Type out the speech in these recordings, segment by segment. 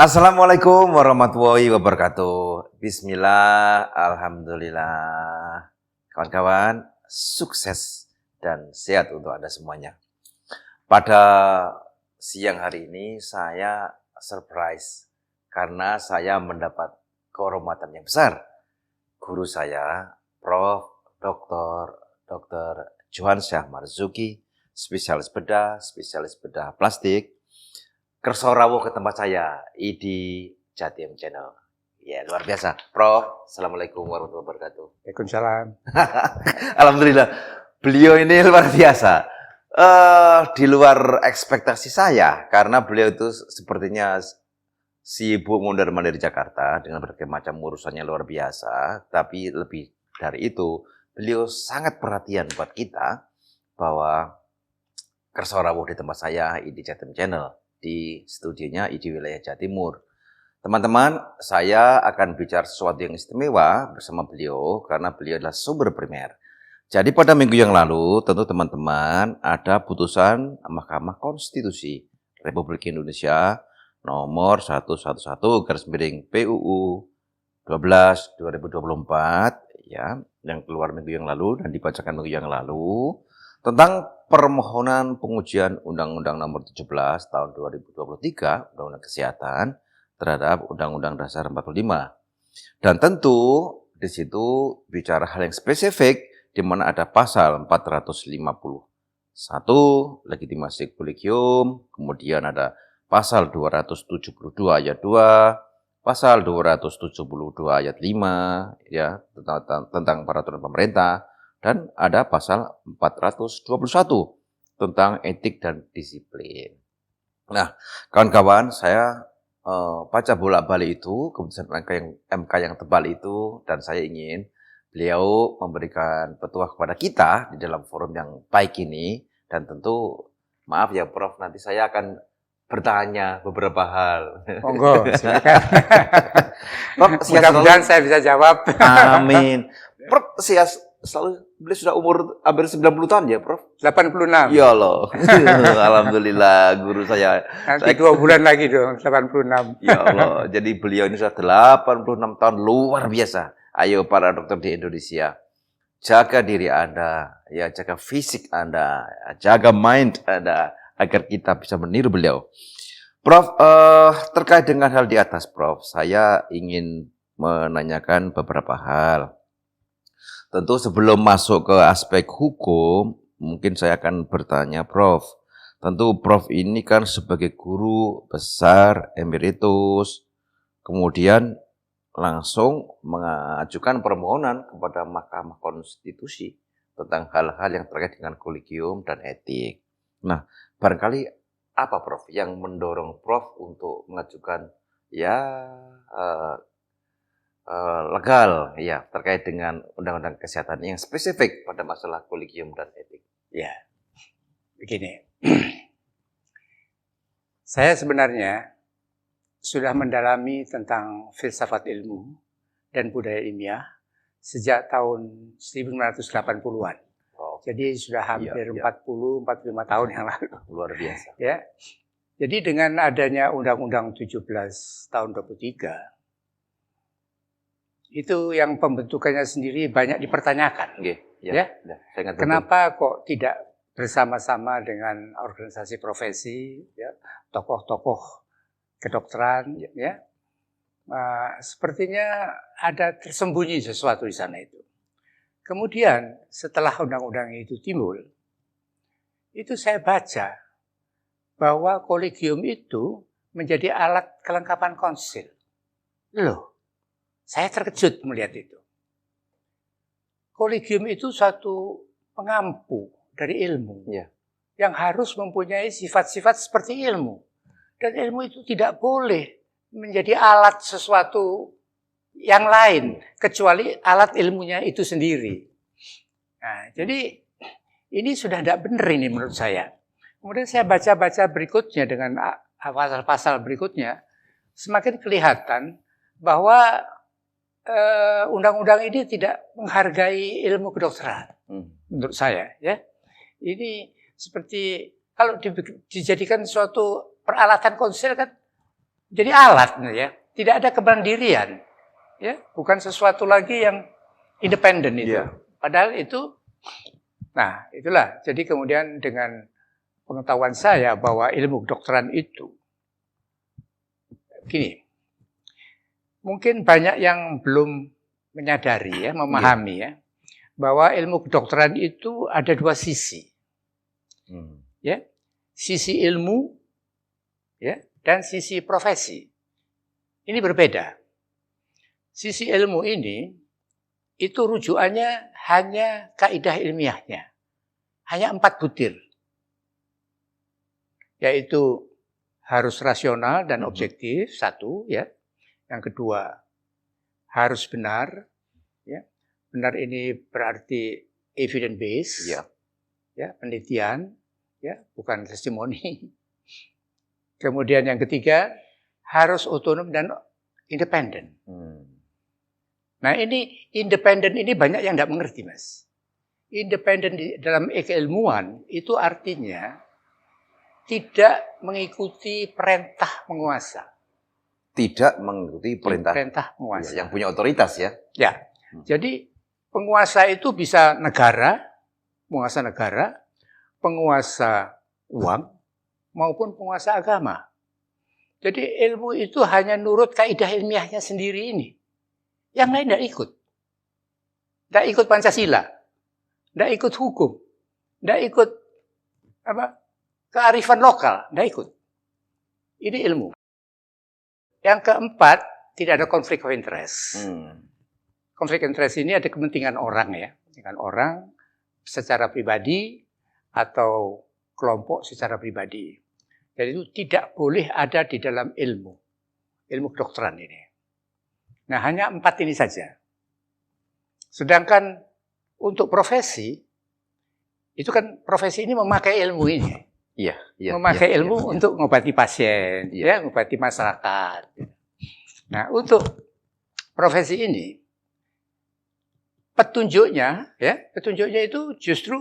Assalamualaikum warahmatullahi wabarakatuh. Bismillah, alhamdulillah. Kawan-kawan, sukses dan sehat untuk Anda semuanya. Pada siang hari ini saya surprise karena saya mendapat kehormatan yang besar. Guru saya, Prof. Dr. Johansyah Marzuki, spesialis bedah plastik, kerso rawuh ke tempat saya, ID Jatim Channel. Ya, luar biasa. Prof, Assalamualaikum warahmatullahi wabarakatuh. Waalaikumsalam. Alhamdulillah, beliau ini luar biasa. Di luar ekspektasi saya, karena beliau itu sepertinya sibuk mondar-mandir di Jakarta dengan berbagai macam urusannya luar biasa. Tapi lebih dari itu, beliau sangat perhatian buat kita bahwa kerso rawuh di tempat saya, ID Jatim Channel, di studionya ID Wilayah Jawa Timur. Teman-teman, saya akan bicara sesuatu yang istimewa bersama beliau karena beliau adalah sumber primer. Jadi pada minggu yang lalu, tentu teman-teman ada putusan Mahkamah Konstitusi Republik Indonesia nomor 111/PUU 12/2024 ya, yang keluar minggu yang lalu dan dibacakan minggu yang lalu tentang permohonan pengujian Undang-Undang Nomor 17 Tahun 2023, Undang-Undang Kesehatan terhadap Undang-Undang Dasar 45. Dan tentu di situ bicara hal yang spesifik di mana ada pasal 451 legitimasi kolegium, kemudian ada pasal 272 ayat 2, pasal 272 ayat 5 ya tentang peraturan pemerintah. Dan ada pasal 421 tentang etik dan disiplin. Nah, kawan-kawan, saya baca bolak-balik itu, keputusan MK yang tebal itu, dan saya ingin beliau memberikan petuah kepada kita di dalam forum yang baik ini. Dan tentu, maaf ya Prof, nanti saya akan bertanya beberapa hal. Monggo, silakan. Prof, mudah-mudahan saya bisa jawab. Amin. Prof, selalu beliau sudah umur hampir 90 tahun ya, Prof? 86. Ya Allah. Alhamdulillah guru saya. Nanti 2 bulan lagi dong, 86. Ya Allah. Jadi beliau ini sudah 86 tahun, luar biasa. Ayo para dokter di Indonesia, jaga diri Anda, ya jaga fisik Anda, jaga mind Anda agar kita bisa meniru beliau. Prof, terkait dengan hal di atas, Prof, saya ingin menanyakan beberapa hal. Tentu sebelum masuk ke aspek hukum, mungkin saya akan bertanya Prof. Tentu Prof ini kan sebagai guru besar emeritus, kemudian langsung mengajukan permohonan kepada Mahkamah Konstitusi tentang hal-hal yang terkait dengan kolegium dan etik. Nah, barangkali apa Prof yang mendorong Prof untuk mengajukan legal ya terkait dengan undang-undang kesehatan yang spesifik pada masalah kolegium dan etik. Ya, begini. Saya sebenarnya sudah mendalami tentang filsafat ilmu dan budaya ilmiah sejak tahun 1980-an. Wow. Jadi sudah hampir 40-45 tahun yang lalu. Luar biasa. Ya. Jadi dengan adanya Undang-Undang 17 tahun 23, itu yang pembentukannya sendiri banyak dipertanyakan. Ya. Kenapa kok tidak bersama-sama dengan organisasi profesi, ya, tokoh-tokoh kedokteran, ya. Sepertinya ada tersembunyi sesuatu di sana itu. Kemudian setelah undang-undang itu timbul, itu saya baca bahwa kolegium itu menjadi alat kelengkapan konsil. Loh. Saya terkejut melihat itu. Kolegium itu suatu pengampu dari ilmu yang harus mempunyai sifat-sifat seperti ilmu. Dan ilmu itu tidak boleh menjadi alat sesuatu yang lain kecuali alat ilmunya itu sendiri. Nah, jadi ini sudah tidak benar ini menurut saya. Kemudian saya baca-baca berikutnya dengan pasal-pasal berikutnya, semakin kelihatan bahwa undang-undang ini tidak menghargai ilmu kedokteran, menurut saya. Ya, ini seperti kalau dijadikan suatu peralatan konsil kan jadi alat, ya. Tidak ada kemandirian, ya. Bukan sesuatu lagi yang independen itu. Iya. Padahal itu, nah itulah. Jadi kemudian dengan pengetahuan saya bahwa ilmu kedokteran itu, gini, mungkin banyak yang belum menyadari, ya, memahami, ya, bahwa ilmu kedokteran itu ada dua sisi, ya, sisi ilmu, ya, dan sisi profesi. Ini berbeda. Sisi ilmu ini itu rujukannya hanya kaidah ilmiahnya, hanya 4 butir, yaitu harus rasional dan objektif, satu, ya. Yang kedua, harus benar, ya. Benar ini berarti evidence base, ya, penelitian, ya, bukan testimoni. Kemudian yang ketiga, harus otonom dan independen. Nah, ini independen ini banyak yang tidak mengerti, Mas. Independen dalam keilmuan itu artinya tidak mengikuti perintah penguasa. Tidak mengikuti perintah penguasa. Yang punya otoritas, ya. Ya. Jadi penguasa itu bisa penguasa negara, penguasa uang, maupun penguasa agama. Jadi ilmu itu hanya nurut kaidah ilmiahnya sendiri ini. Yang lain tidak ikut. Tidak ikut Pancasila. Tidak ikut hukum. Tidak ikut kearifan lokal. Tidak ikut. Ini ilmu. Yang keempat, tidak ada konflik of interest. Konflik of interest ini ada kepentingan orang, ya. Kepentingan orang secara pribadi atau kelompok secara pribadi. Jadi itu tidak boleh ada di dalam ilmu kedokteran ini. Nah, hanya 4 ini saja. Sedangkan untuk profesi, itu kan profesi ini memakai ilmu ini. Iya. Memakai ilmu untuk mengobati pasien, ya, mengobati masyarakat. Nah, untuk profesi ini, petunjuknya itu justru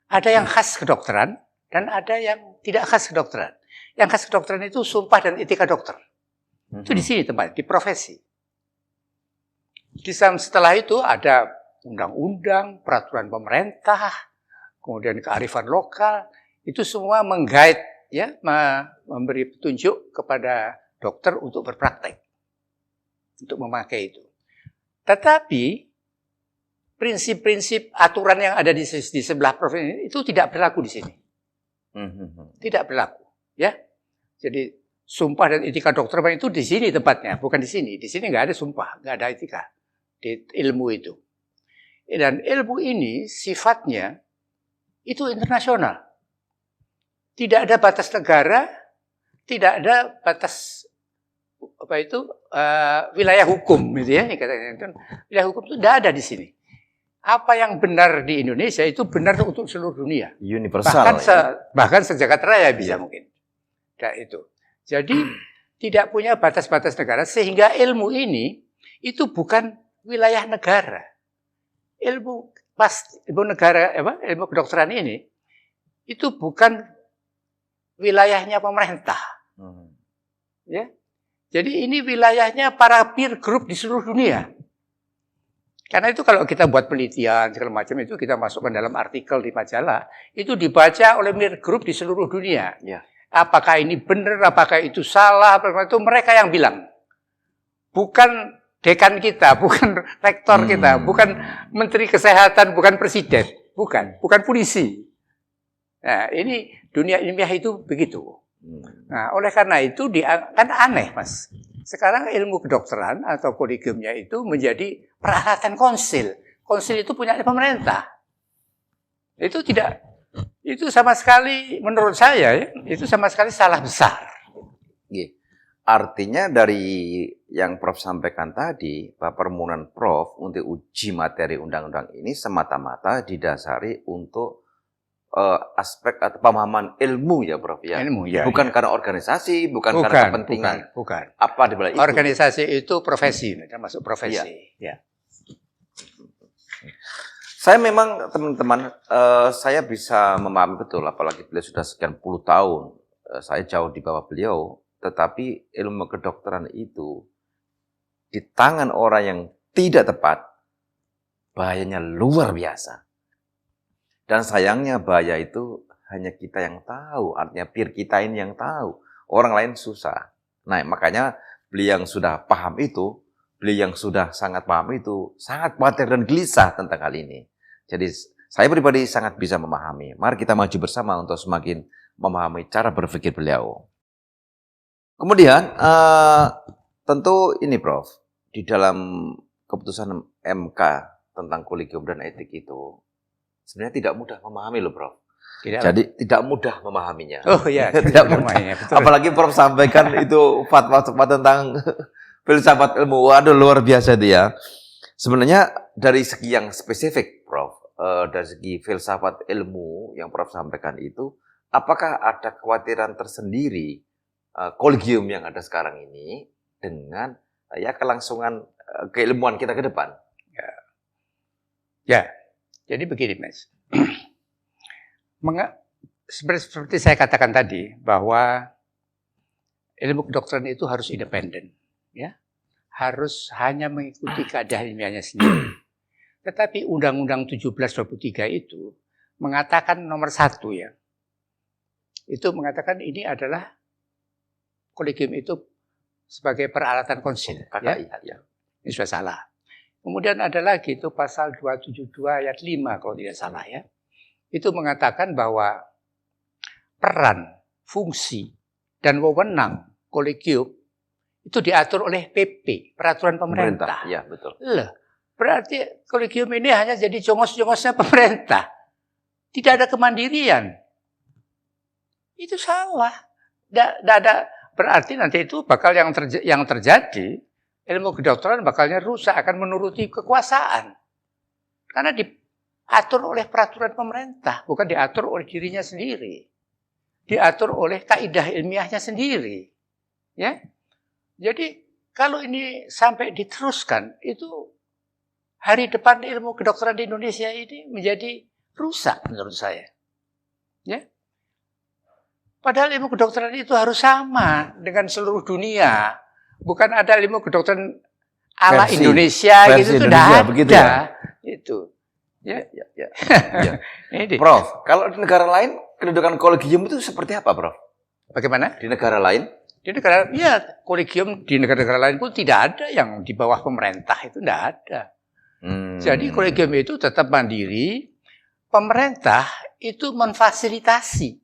ada yang khas kedokteran dan ada yang tidak khas kedokteran. Yang khas kedokteran itu sumpah dan etika dokter. Itu di sini tempat, di profesi. Setelah itu ada undang-undang, peraturan pemerintah, kemudian kearifan lokal, itu semua meng-guide, ya, memberi petunjuk kepada dokter untuk berpraktek, untuk memakai itu. Tetapi prinsip-prinsip aturan yang ada di sebelah profesi itu tidak berlaku di sini. Tidak berlaku, ya. Jadi sumpah dan etika dokter itu di sini tempatnya, bukan di sini. Di sini nggak ada sumpah, nggak ada etika di ilmu itu. Dan ilmu ini sifatnya itu internasional. Tidak ada batas negara, tidak ada batas wilayah hukum, gitu ya. Wilayah hukum itu tidak ada di sini. Apa yang benar di Indonesia itu benar untuk seluruh dunia. Universal. Bahkan sejagat raya bisa mungkin. Nah, itu. Jadi tidak punya batas-batas negara sehingga ilmu ini itu bukan wilayah negara. Ilmu negara, ilmu kedokteran ini itu bukan wilayahnya pemerintah. Ya. Jadi ini wilayahnya para peer group di seluruh dunia. Karena itu kalau kita buat penelitian segala macam itu kita masukkan dalam artikel di majalah, itu dibaca oleh peer group di seluruh dunia. Apakah ini benar, apakah itu salah, itu mereka yang bilang. Bukan dekan kita, bukan rektor kita, bukan menteri kesehatan, bukan presiden, bukan polisi. Nah, ini dunia ilmiah itu begitu. Nah, oleh karena itu kan aneh, Mas. Sekarang ilmu kedokteran atau kolegiumnya itu menjadi peralatan konsil. Konsil itu punya pemerintah. Itu sama sekali menurut saya, ya, itu sama sekali salah besar. Artinya dari yang Prof sampaikan tadi, bahwa permohonan Prof untuk uji materi undang-undang ini semata-mata didasari untuk aspek atau pemahaman ilmu, ya Prof, ya. Ilmu, ya. Bukan karena organisasi, bukan karena kepentingan. Bukan. Apa di balik itu? Organisasi itu profesi, termasuk profesi. Ya. Saya memang teman-teman, saya bisa memahami betul, apalagi beliau sudah sekian puluh tahun, saya jauh di bawah beliau. tetapi ilmu kedokteran itu di tangan orang yang tidak tepat, bahayanya luar biasa. Dan sayangnya bahaya itu hanya kita yang tahu, artinya peer kita ini yang tahu. Orang lain susah. Nah, makanya beliau yang sudah paham itu, beliau yang sudah sangat paham itu, sangat khawatir dan gelisah tentang hal ini. Jadi, saya pribadi sangat bisa memahami. Mari kita maju bersama untuk semakin memahami cara berpikir beliau. Kemudian, tentu ini Prof, di dalam keputusan MK tentang kolegium dan etik itu, sebenarnya tidak mudah memahami loh Prof. Jadi tidak mudah memahaminya. Oh iya, tidak mudah. Betul. Apalagi Prof sampaikan itu fatwa-fatwa tentang filsafat ilmu. Waduh, luar biasa dia. Sebenarnya dari segi yang spesifik Prof, dari segi filsafat ilmu yang Prof sampaikan itu, apakah ada kekhawatiran tersendiri kolegium yang ada sekarang ini dengan kelangsungan keilmuan kita ke depan? Ya, jadi begini Mas. Seperti saya katakan tadi, bahwa ilmu kedokteran itu harus independen, ya, harus hanya mengikuti keadaan ilmiahnya sendiri. Tetapi Undang-Undang 1723 itu mengatakan nomor 1 ya, itu mengatakan ini adalah kolegium itu sebagai peralatan konsil. Ya. Ini sudah salah. Kemudian ada lagi itu pasal 272 ayat 5 kalau tidak salah ya. Itu mengatakan bahwa peran, fungsi, dan wewenang kolegium itu diatur oleh PP, peraturan pemerintah. Ya, betul. Loh, berarti kolegium ini hanya jadi jongos-jongosnya pemerintah. Tidak ada kemandirian. Itu salah. Tidak ada, berarti nanti itu bakal yang terjadi, ilmu kedokteran bakalnya rusak, akan menuruti kekuasaan. Karena diatur oleh peraturan pemerintah, bukan diatur oleh dirinya sendiri. Diatur oleh kaidah ilmiahnya sendiri. Ya. Jadi kalau ini sampai diteruskan, itu hari depan ilmu kedokteran di Indonesia ini menjadi rusak menurut saya. Ya. Padahal ilmu kedokteran itu harus sama dengan seluruh dunia. Bukan ada ilmu kedokteran ala Indonesia gitu, sudah ada. Begitu ya? Itu. Ya. Ini. Prof, kalau di negara lain kedudukan kolegium itu seperti apa, Prof? Bagaimana? Di negara lain? Di negara, ya kolegium di negara-negara lain pun tidak ada yang di bawah pemerintah, itu tidak ada. Jadi kolegium itu tetap mandiri, pemerintah itu memfasilitasi.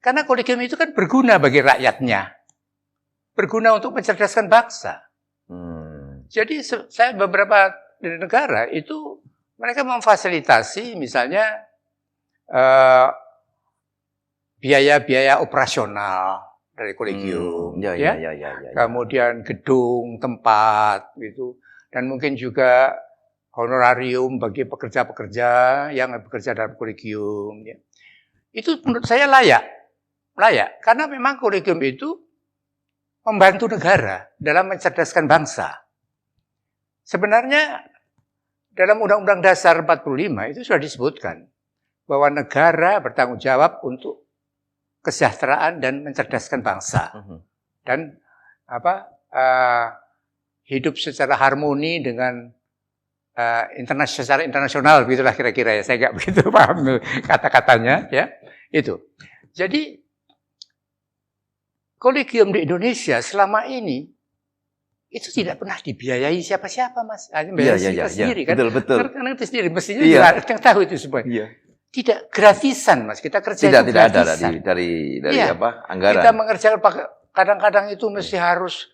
Karena kolegium itu kan berguna bagi rakyatnya. Berguna untuk mencerdaskan bangsa. Jadi saya beberapa di negara itu mereka memfasilitasi misalnya biaya-biaya operasional dari kolegium, ya. Kemudian gedung, tempat, gitu, dan mungkin juga honorarium bagi pekerja-pekerja yang bekerja dalam kolegium. Ya. Itu menurut saya layak, karena memang kolegium itu membantu negara dalam mencerdaskan bangsa. Sebenarnya dalam Undang-Undang Dasar 45 itu sudah disebutkan bahwa negara bertanggung jawab untuk kesejahteraan dan mencerdaskan bangsa. Dan hidup secara harmoni dengan secara internasional, begitulah kira-kira ya. Saya nggak begitu paham kata-katanya, ya. Itu. Jadi kolegium di Indonesia selama ini itu tidak pernah dibiayai siapa-siapa, Mas. Hanya biaya sendiri kan. Betul. Karena itu sendiri mestinya juga yang tahu itu semua. Tidak gratisan, Mas. Kita kerja tidak ada dari anggaran. Kita mengerjakan kadang-kadang itu mesti harus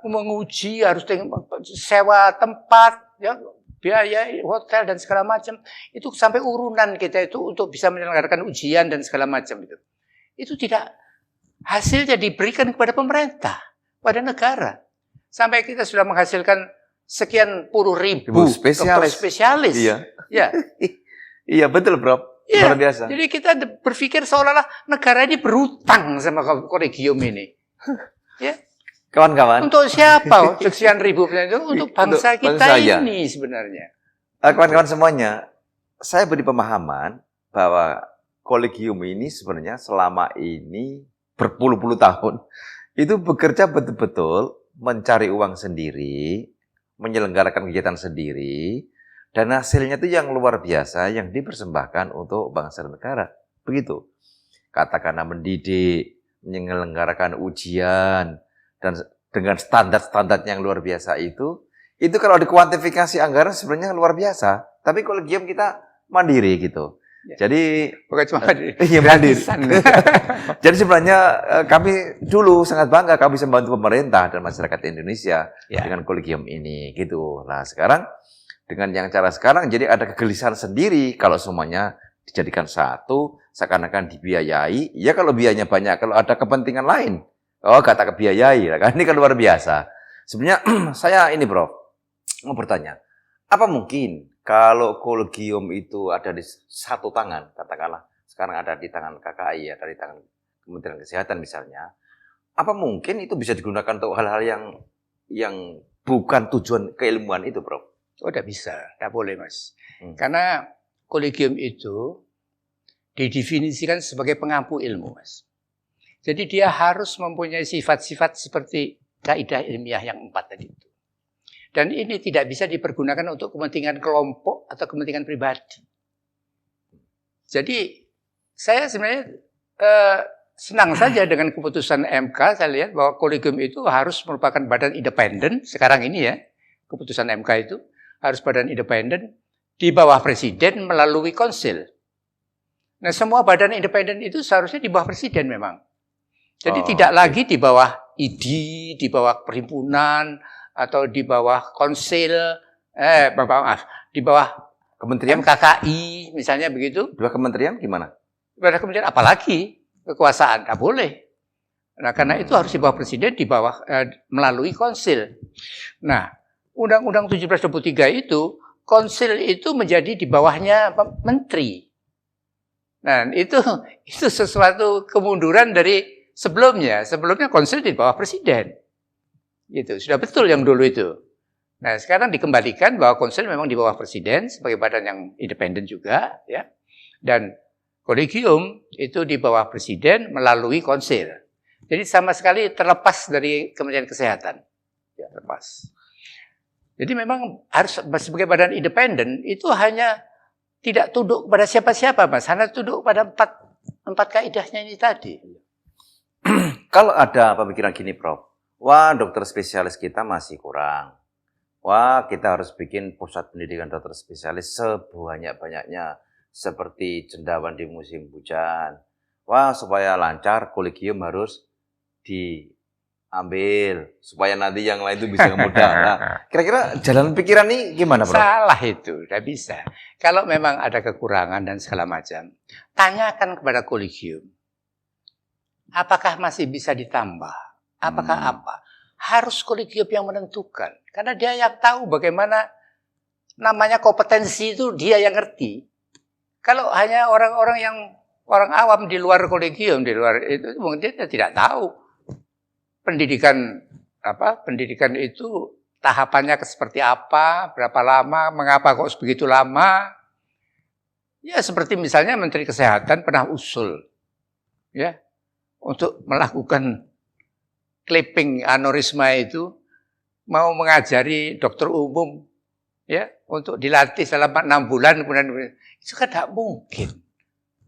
menguji, harus sewa tempat, ya, biaya hotel dan segala macam. Itu sampai urunan kita itu untuk bisa menyelenggarakan ujian dan segala macam itu. Itu tidak hasilnya diberikan kepada pemerintah, pada negara. Sampai kita sudah menghasilkan sekian puluh ribu spesialis. Iya. Iya, betul, Bro. Ya, luar biasa. Jadi kita berpikir seolah-olah negara ini berutang sama kolegium ini. Ya. Kawan-kawan. Untuk siapa? Sekian ribu itu untuk bangsa kita ini sebenarnya. Kawan-kawan semuanya, saya beri pemahaman bahwa kolegium ini sebenarnya selama ini berpuluh-puluh tahun, itu bekerja betul-betul mencari uang sendiri, menyelenggarakan kegiatan sendiri, dan hasilnya itu yang luar biasa, yang dipersembahkan untuk bangsa dan negara. Begitu. Katakanlah mendidik, menyelenggarakan ujian, dan dengan standar-standar yang luar biasa itu kalau dikuantifikasi anggaran sebenarnya luar biasa. Tapi kolegium kita mandiri gitu. Ya. Jadi bukan cuma mandiri. Iya, mandiri. Jadi sebenarnya kami dulu sangat bangga kami bisa membantu pemerintah dan masyarakat Indonesia dengan kolegium ini gitu. Nah, sekarang dengan yang cara sekarang jadi ada kegelisahan sendiri kalau semuanya dijadikan satu, seakan-akan dibiayai. Ya kalau biayanya banyak, kalau ada kepentingan lain, gak tak kebiayai, kan ini kan luar biasa. Sebenarnya saya ini Bro, mau bertanya, apa mungkin kalau kolegium itu ada di satu tangan, katakanlah sekarang ada di tangan KKI, ada di tangan Kementerian Kesehatan misalnya, apa mungkin itu bisa digunakan untuk hal-hal yang bukan tujuan keilmuan itu, Bro? Oh, tidak bisa, tidak boleh, Mas. Karena kolegium itu didefinisikan sebagai pengampu ilmu, Mas. Jadi dia harus mempunyai sifat-sifat seperti kaidah ilmiah yang 4 tadi itu. Dan ini tidak bisa dipergunakan untuk kepentingan kelompok atau kepentingan pribadi. Jadi saya sebenarnya senang saja dengan keputusan MK. Saya lihat bahwa kolegium itu harus merupakan badan independen. Sekarang ini ya, keputusan MK itu harus badan independen di bawah presiden melalui konsil. Nah, semua badan independen itu seharusnya di bawah presiden memang. Jadi tidak lagi di bawah ID, di bawah perhimpunan, atau di bawah konsil, di bawah kementerian MKKI, misalnya begitu. Di bawah kementerian gimana? Di bawah kementerian apalagi kekuasaan, tidak boleh. Nah, karena itu harus di bawah presiden, di bawah melalui konsil. Nah, Undang-Undang 1723 itu, konsil itu menjadi di bawahnya menteri. Nah, itu sesuatu kemunduran dari sebelumnya. Sebelumnya konsil di bawah presiden. Gitu, sudah betul yang dulu itu. Nah, sekarang dikembalikan bahwa konsil memang di bawah presiden sebagai badan yang independen juga, ya. Dan kolegium itu di bawah presiden melalui konsil. Jadi sama sekali terlepas dari Kementerian Kesehatan. Ya, terlepas. Jadi memang harus sebagai badan independen itu hanya tidak tunduk kepada siapa-siapa, Mas. Hanya tunduk pada empat kaidahnya ini tadi. Kalau ada pemikiran gini, Prof. Wah, dokter spesialis kita masih kurang. Wah, kita harus bikin pusat pendidikan dokter spesialis sebanyak-banyaknya. Seperti cendawan di musim hujan. Wah, supaya lancar, kolegium harus diambil. Supaya nanti yang lain itu bisa kemudahan. Nah, kira-kira jalan pikiran ini gimana, Bro? Salah itu, tidak bisa. Kalau memang ada kekurangan dan segala macam, tanyakan kepada kolegium. Apakah masih bisa ditambah? Apakah apa? Harus kolegium yang menentukan. Karena dia yang tahu bagaimana namanya kompetensi itu dia yang ngerti. Kalau hanya orang-orang yang orang awam di luar kolegium, di luar itu mungkin dia tidak tahu. Pendidikan itu tahapannya seperti apa, berapa lama, mengapa kok begitu lama. Ya seperti misalnya Menteri Kesehatan pernah usul ya untuk melakukan clipping aneurisma itu, mau mengajari dokter umum ya untuk dilatih selama 6 bulan, kemudian itu kan tidak mungkin.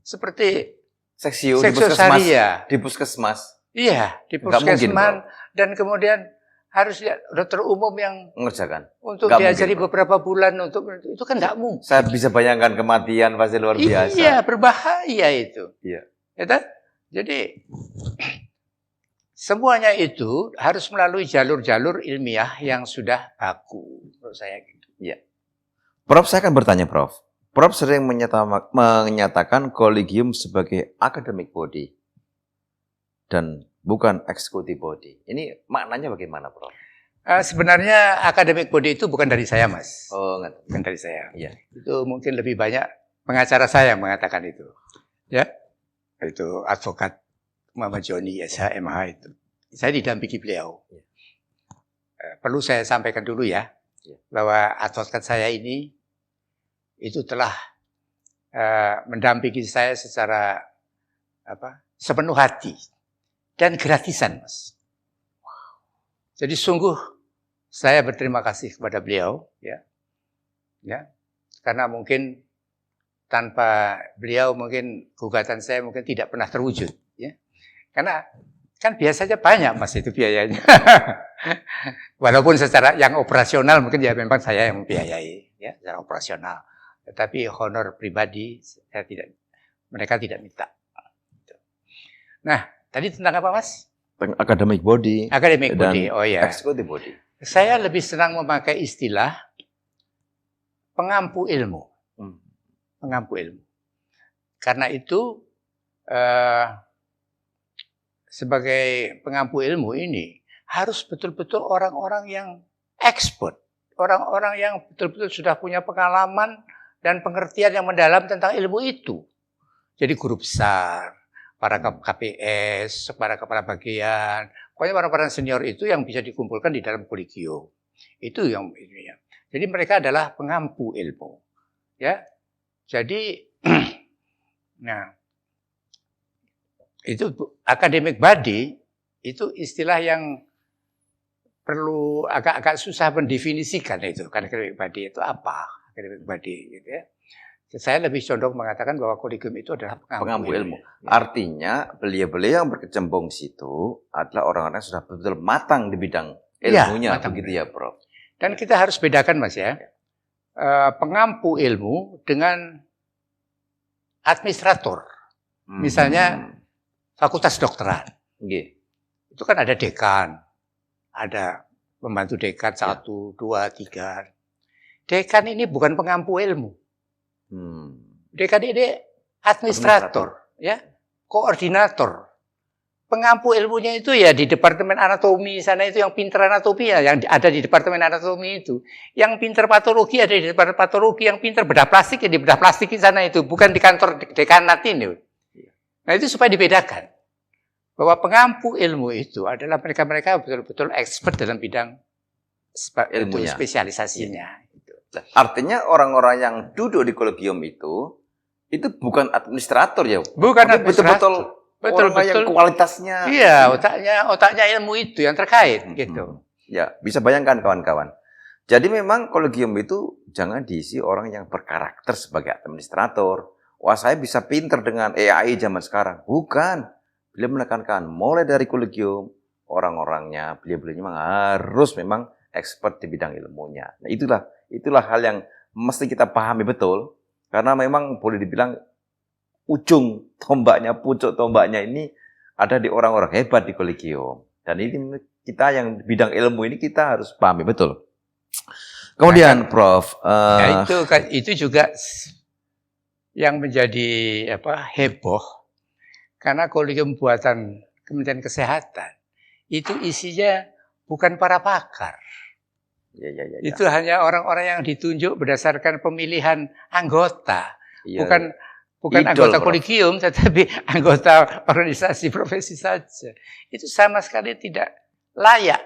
Seperti seksiosaria di puskesmas. Iya, di puskesmas dan kemudian harus dokter umum yang mengerjakan untuk diajari beberapa bulan itu kan tidak mungkin. Saya bisa bayangkan kematian pasti luar biasa. Iya, berbahaya itu. Iya. Ya, jadi semuanya itu harus melalui jalur-jalur ilmiah yang sudah baku, menurut saya gitu. Ya. Prof, saya akan bertanya, Prof. Prof sering menyatakan kolegium sebagai academic body dan bukan executive body. Ini maknanya bagaimana, Prof? Sebenarnya academic body itu bukan dari saya, Mas. Oh, enggak. Bukan dari saya. Iya. Itu mungkin lebih banyak pengacara saya yang mengatakan itu. Ya, itu advokat Muhammad Joni SHMH itu. Saya didampingi beliau. Ya. Perlu saya sampaikan dulu ya, bahwa advokat saya ini itu telah mendampingi saya secara sepenuh hati dan gratisan, Mas. Jadi sungguh saya berterima kasih kepada beliau, ya, karena mungkin tanpa beliau mungkin gugatan saya mungkin tidak pernah terwujud, ya, karena kan biasanya banyak, Mas, itu biayanya. Walaupun secara yang operasional mungkin ya memang saya yang membiayai, ya, secara operasional. Tetapi honor pribadi mereka tidak minta. Nah, tadi tentang apa, Mas? Tentang academic body. Academic body, oh ya. Executive body. Saya lebih senang memakai istilah pengampu ilmu. Pengampu ilmu. Karena itu sebagai pengampu ilmu ini harus betul-betul orang-orang yang expert, orang-orang yang betul-betul sudah punya pengalaman dan pengertian yang mendalam tentang ilmu itu. Jadi guru besar, para KPS, para kepala bagian, pokoknya orang-orang senior itu yang bisa dikumpulkan di dalam kolegium. Itu yang ini ya. Jadi mereka adalah pengampu ilmu. Ya. Jadi nah, itu academic body itu istilah yang perlu agak susah mendefinisikan itu. Academic body itu apa? Academic body gitu ya. Saya lebih condong mengatakan bahwa kolegium itu adalah pengampu ilmu. Artinya beliau-beliau yang berkecimpung situ adalah orang-orang yang sudah betul-betul matang di bidang ilmunya, ya, begitu ya, Prof. Dan kita harus bedakan, Mas, ya. Pengampu ilmu dengan administrator. Misalnya fakultas kedokteran. Itu kan ada dekan, ada pembantu dekan 1, 2, 3. Dekan ini bukan pengampu ilmu. Dekan ini administrator, ya, koordinator. Pengampu ilmunya itu ya di departemen anatomi sana itu yang pinter anatomi ya, yang ada di departemen anatomi itu. Yang pinter patologi ada di departemen patologi, yang pinter bedah plastik ya di bedah plastik di sana itu, bukan di kantor dekanat ini. Nah itu supaya dibedakan bahwa pengampu ilmu itu adalah mereka-mereka betul-betul expert dalam bidang ilmunya, spesialisasinya. Artinya orang-orang yang duduk di kolegium itu bukan administrator ya, bukan administrator. Betul-betul yang kualitasnya. Iya, otaknya ilmu itu yang terkait gitu. Ya, bisa bayangkan kawan-kawan. Jadi memang kolegium itu jangan diisi orang yang berkarakter sebagai administrator. Wah, saya bisa pinter dengan AI zaman sekarang. Bukan. Beliau menekankan mulai dari kolegium orang-orangnya, beliau-beliau memang harus memang expert di bidang ilmunya. Nah, itulah hal yang mesti kita pahami betul, karena memang boleh dibilang ujung tombaknya, pucuk tombaknya ini ada di orang-orang hebat di kolegium. Dan ini kita yang bidang ilmu ini kita harus pahami betul. Kemudian, Prof, itu juga yang menjadi heboh, karena kolegium buatan Kementerian Kesehatan itu isinya bukan para pakar. Ya. Itu hanya orang-orang yang ditunjuk berdasarkan pemilihan anggota, bukan anggota kolegium, tetapi anggota organisasi profesi saja. Itu sama sekali tidak layak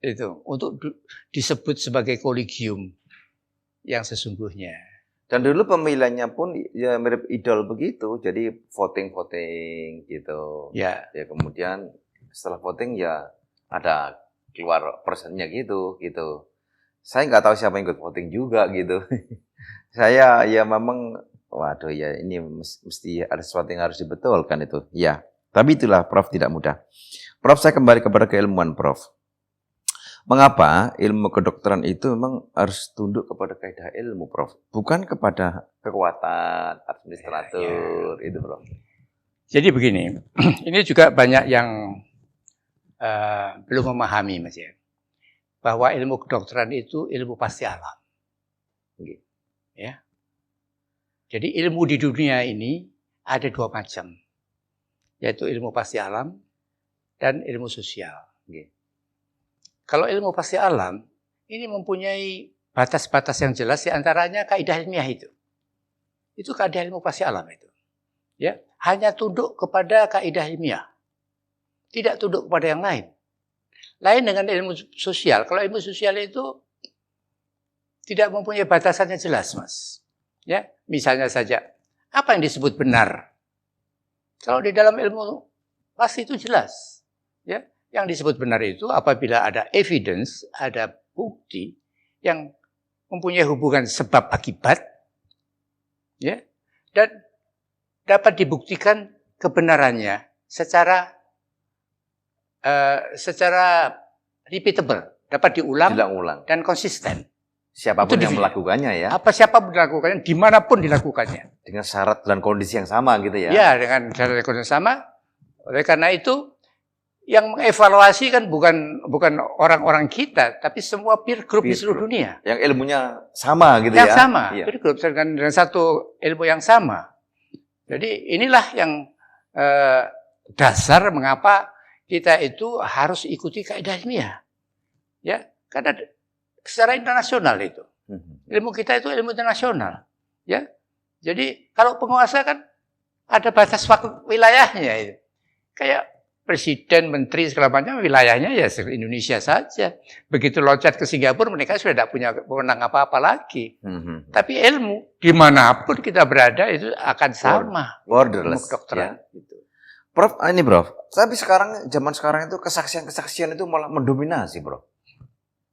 itu untuk disebut sebagai kolegium yang sesungguhnya. Dan dulu pemilihannya pun ya mirip idol begitu, jadi voting gitu. Ya. Ya kemudian setelah voting ya ada keluar persennya gitu. Saya nggak tahu siapa yang ikut voting juga gitu. Saya ya memang, waduh ya ini mesti ada sesuatu yang harus dibetulkan itu. Ya, tapi itulah Prof tidak mudah. Prof, saya kembali kepada keilmuan Prof. Mengapa ilmu kedokteran itu memang harus tunduk kepada kaidah ilmu, Prof? Bukan kepada kekuatan administrator itu, Prof. Jadi begini, ini juga banyak yang belum memahami, Mas ya, bahwa ilmu kedokteran itu ilmu pasti alam. Ya. Jadi ilmu di dunia ini ada 2 macam, yaitu ilmu pasti alam dan ilmu sosial. Kalau ilmu pasti alam, ini mempunyai batas-batas yang jelas, di antaranya kaidah ilmiah itu. Itu kaidah ilmu pasti alam itu. Ya, hanya tunduk kepada kaidah ilmiah. Tidak tunduk kepada yang lain. Lain dengan ilmu sosial. Kalau ilmu sosial itu tidak mempunyai batasannya jelas, Mas. Ya, misalnya saja, apa yang disebut benar? Kalau di dalam ilmu pasti itu jelas. Ya, yang disebut benar itu apabila ada evidence, ada bukti yang mempunyai hubungan sebab akibat, ya, dan dapat dibuktikan kebenarannya secara repeatable, dapat diulang dan konsisten. Siapapun yang melakukannya ya. Siapapun dilakukannya, dimanapun dilakukannya. Dengan syarat dan kondisi yang sama gitu ya. Ya, dengan syarat dan kondisi yang sama. Oleh karena itu, yang mengevaluasi kan bukan orang-orang kita, tapi semua peer group di seluruh dunia. Yang ilmunya sama gitu ya. Yang sama, peer group dengan satu ilmu yang sama. Jadi inilah yang dasar mengapa kita itu harus ikuti kaidah ilmiah. Ya, karena secara internasional itu. Ilmu kita itu ilmu internasional. Ya. Jadi kalau penguasa kan ada batas waktu wilayahnya itu. Kayak presiden, menteri, segala macam wilayahnya ya Indonesia saja. Begitu loncat ke Singapura, mereka sudah tidak punya wewenang apa-apa lagi. Tapi ilmu, dimanapun kita berada itu akan sama. Borderless. Kedokteran. Ya. Gitu. Prof, ini Prof. Tapi zaman sekarang itu kesaksian itu malah mendominasi, Prof.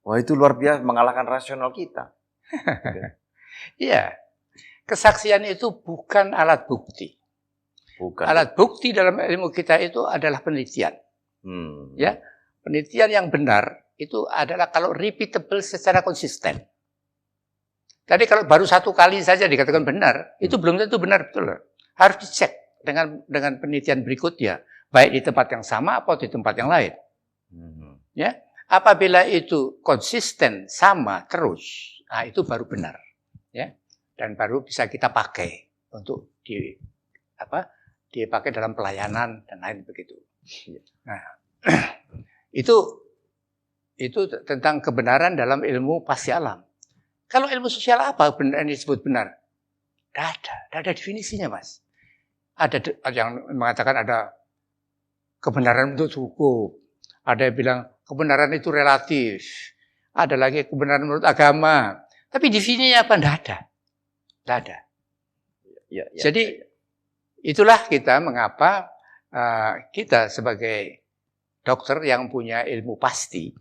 Wah, itu luar biasa, mengalahkan rasional kita. Iya. Kesaksian itu bukan alat bukti. Bukan. Alat bukti dalam ilmu kita itu adalah penelitian. Ya, penelitian yang benar itu adalah kalau repeatable secara konsisten. Tadi kalau baru satu kali saja dikatakan benar, itu belum tentu benar betul. Harus dicek dengan penelitian berikutnya, baik di tempat yang sama atau di tempat yang lain. Ya, apabila itu konsisten sama terus, nah itu baru benar, ya, dan baru bisa kita pakai untuk dipakai dalam pelayanan dan lain begitu. Nah, itu tentang kebenaran dalam ilmu pasti alam. Kalau ilmu sosial apa benar yang disebut benar? Tidak ada definisinya, Mas. Ada yang mengatakan ada kebenaran menurut hukum, ada yang bilang kebenaran itu relatif, ada lagi kebenaran menurut agama. Tapi definisinya apa? Tidak ada. Jadi itulah kita mengapa kita sebagai dokter yang punya ilmu pasti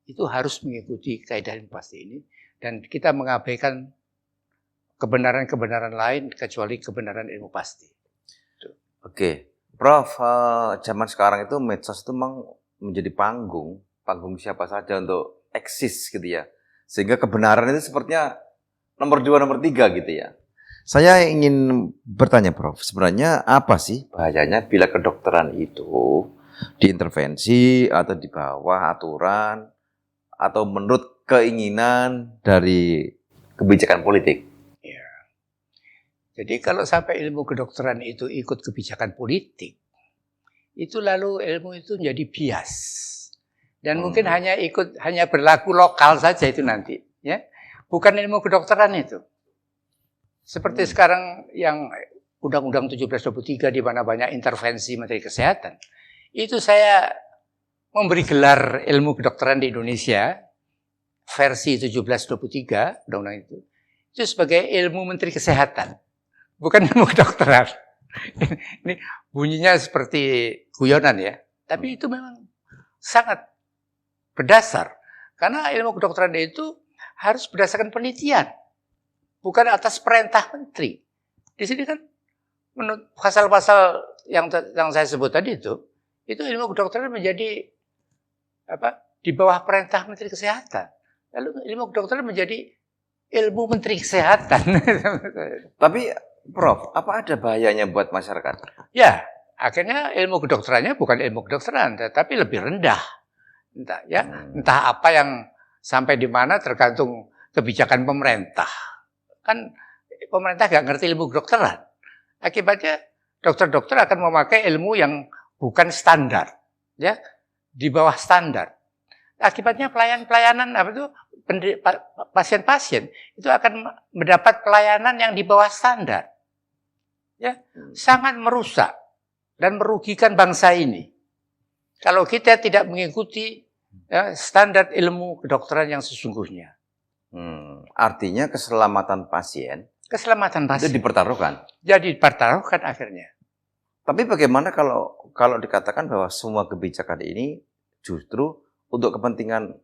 itu harus mengikuti kaidah ilmu pasti ini, dan kita mengabaikan kebenaran-kebenaran lain kecuali kebenaran ilmu pasti. Oke, Prof, zaman sekarang itu medsos itu memang menjadi panggung siapa saja untuk eksis gitu ya, sehingga kebenaran itu sepertinya nomor 2, nomor 3 gitu ya. Saya ingin bertanya, Prof, sebenarnya apa sih bahayanya bila kedokteran itu diintervensi atau di bawah aturan atau menurut keinginan dari kebijakan politik? Ya. Jadi kalau sampai ilmu kedokteran itu ikut kebijakan politik, itu lalu ilmu itu menjadi bias. Dan mungkin hanya berlaku lokal saja itu nanti, ya. Bukan ilmu kedokteran itu. Seperti sekarang yang Undang-Undang 1723 di mana banyak intervensi Menteri Kesehatan. Itu saya memberi gelar ilmu kedokteran di Indonesia versi 1723 undang-undang itu sebagai ilmu Menteri Kesehatan, bukan ilmu kedokteran. Ini bunyinya seperti guyonan ya, tapi itu memang sangat berdasar karena ilmu kedokteran itu harus berdasarkan penelitian, bukan atas perintah menteri. Di sini kan menurut pasal-pasal yang saya sebut tadi itu ilmu kedokteran menjadi di bawah perintah Menteri Kesehatan. Lalu ilmu kedokteran menjadi ilmu Menteri Kesehatan. Tapi Prof, apa ada bahayanya buat masyarakat? Ya, akhirnya ilmu kedokterannya bukan ilmu kedokteran, tetapi lebih rendah. Entah apa yang sampai di mana tergantung kebijakan pemerintah. Kan pemerintah nggak ngerti ilmu kedokteran. Akibatnya dokter-dokter akan memakai ilmu yang bukan standar, ya, di bawah standar. Akibatnya pelayanan pasien-pasien itu akan mendapat pelayanan yang di bawah standar. Ya, sangat merusak dan merugikan bangsa ini. Kalau kita tidak mengikuti standar ilmu kedokteran yang sesungguhnya. Artinya keselamatan pasien itu dipertaruhkan. Jadi dipertaruhkan akhirnya. Tapi bagaimana kalau dikatakan bahwa semua kebijakan ini justru untuk kepentingan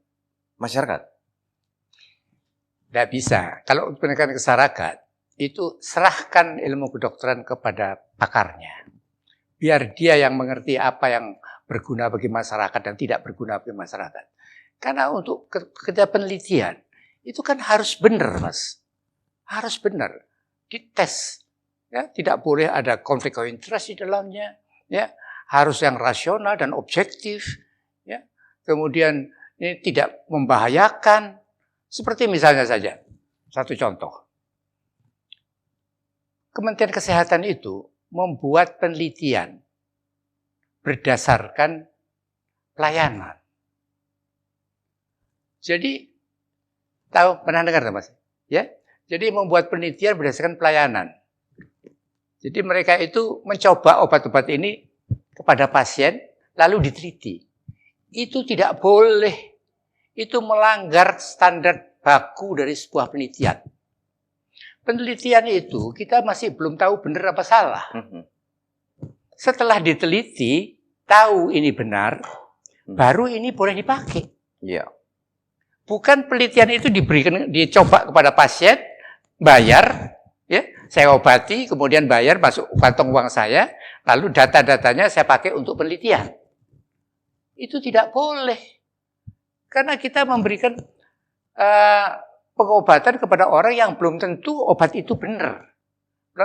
masyarakat? Tidak bisa. Kalau kepentingan masyarakat, itu serahkan ilmu kedokteran kepada pakarnya. Biar dia yang mengerti apa yang berguna bagi masyarakat dan tidak berguna bagi masyarakat. Karena untuk kerja penelitian, itu kan harus benar, Mas. Harus benar. Dites. Ya, tidak boleh ada konflik of interest di dalamnya. Ya, harus yang rasional dan objektif. Ya. Kemudian ini tidak membahayakan. Seperti misalnya saja, satu contoh. Kementerian Kesehatan itu membuat penelitian berdasarkan pelayanan. Jadi, pernah dengar Mas? Ya, jadi membuat penelitian berdasarkan pelayanan. Jadi mereka itu mencoba obat-obat ini kepada pasien, lalu diteliti. Itu tidak boleh. Itu melanggar standar baku dari sebuah penelitian. Penelitian itu kita masih belum tahu benar apa salah. Setelah diteliti, tahu ini benar, baru ini boleh dipakai. Yeah. Bukan penelitian itu dicoba kepada pasien, bayar, ya, saya obati, kemudian bayar, masuk kantong uang saya, lalu data-datanya saya pakai untuk penelitian. Itu tidak boleh. Karena kita memberikan pengobatan kepada orang yang belum tentu obat itu benar.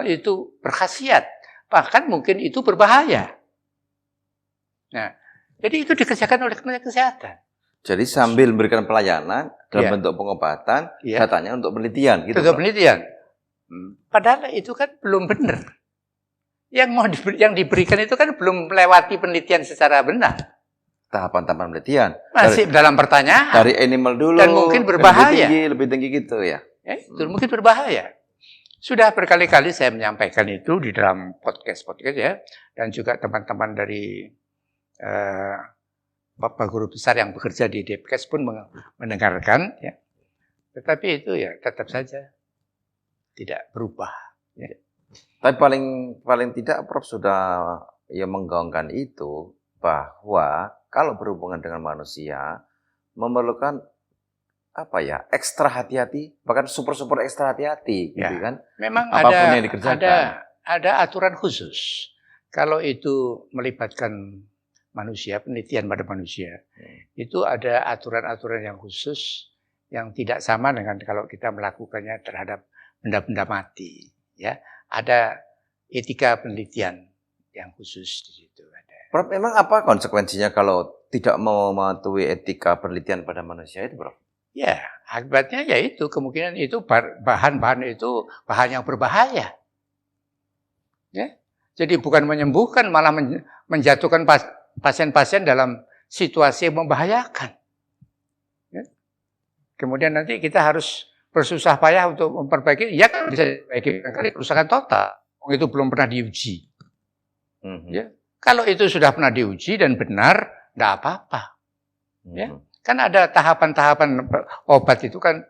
Itu berkhasiat. Bahkan mungkin itu berbahaya. Nah, jadi itu dikerjakan oleh Kementerian Kesehatan. Jadi sambil memberikan pelayanan dalam bentuk pengobatan, datanya untuk penelitian. Gitu, untuk penelitian. Padahal itu kan belum benar. Yang diberikan itu kan belum melewati penelitian secara benar. Tahapan-tahapan penelitian. Masih dalam pertanyaan. Dari animal dulu. Dan mungkin berbahaya. Lebih tinggi gitu ya. Itu mungkin berbahaya. Sudah berkali-kali saya menyampaikan itu di dalam podcast ya. Dan juga teman-teman dari Bapak Guru Besar yang bekerja di Depkes pun mendengarkan. Ya. Tetapi itu ya tetap saja tidak berubah. Ya. Tapi paling tidak Prof sudah menggaungkan itu bahwa kalau berhubungan dengan manusia memerlukan ekstra hati-hati, bahkan super ekstra hati-hati, gitu kan? Memang apapun yang dikerjakan. Ada aturan khusus. Kalau itu melibatkan manusia, penelitian pada manusia, itu ada aturan-aturan yang khusus yang tidak sama dengan kalau kita melakukannya terhadap benda-benda mati. Ya, ada etika penelitian yang khusus di situ. Prof, memang apa konsekuensinya kalau tidak mau mematuhi etika penelitian pada manusia itu, Prof? Ya, akibatnya yaitu kemungkinan itu bahan-bahan itu bahan yang berbahaya. Ya, jadi bukan menyembuhkan, malah menjatuhkan pasien-pasien dalam situasi yang membahayakan. Ya. Kemudian nanti kita harus bersusah payah untuk memperbaiki, ya kan bisa diperbaiki, kerusakan total. Itu belum pernah diuji. Ya. Kalau itu sudah pernah diuji dan benar, tidak apa-apa. Ya. Kan ada tahapan-tahapan obat itu kan